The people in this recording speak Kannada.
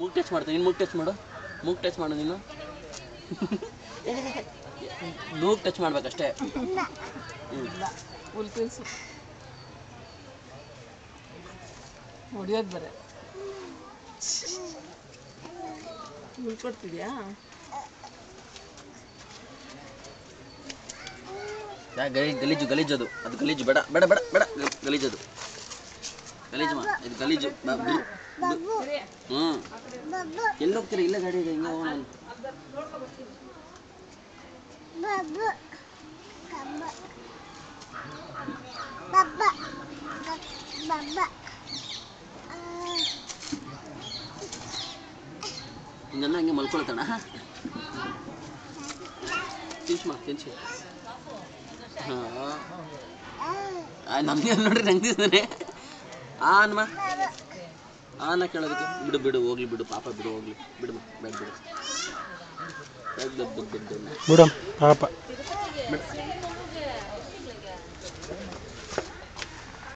ಮೂಗ್ ಟಚ್ ಮಾಡ್ತೀನಿ ನೀನು ಮೂಗ್ ಟಚ್ ಮಾಡು ಮೂಗ್ ಟಚ್ ಮಾಡು ನೀನು ಮೂಗ್ ಟಚ್ ಮಾಡ್ಬೇಕಷ್ಟೇ ಫುಲ್ ಕೆಲಸ ಹೊಡಿಯೋದು ಬರೇ ಉಳ್ಕೊಡ್ತಿದ್ಯಾ ಗಲೀಜು ಗಲೀಜು ಅದು ಗಲೀಜು ಬೇಡ ಬೇಡ ಬೇಡ ಬೇಡ ಗಲೀಜು ಅದು ಗಲೀಜು ಮಾ ಇದು ಗಲೀಜು ಹ್ಞೂ ಎಲ್ಲಿ ಹೋಗ್ತೀರಿ ಇಲ್ಲ ಗಾಡಿ ಇದೆ ಹಿಂಗೆ ಹೋಗೋಣ ಹಿಂಗಂದ್ರೆ ಹಂಗೆ ಮಲ್ಕೊಳ್ತಾಣ ತಿನ್ಸು ತಿನ್ಸು ಹಾಂ ನಮಗೆ ನೋಡ್ರಿ ನಂಗೆ ಆನ್ಮ ಆನ ಕೇಳೋದಕ್ಕೆ ಬಿಡು ಬಿಡು ಹೋಗ್ಲಿ ಬಿಡು ಪಾಪ ಬಿಡು ಹೋಗ್ಲಿ ಬಿಡು ಬೇಡ ಬಿಡು ಬಿಡು ಪಾಪ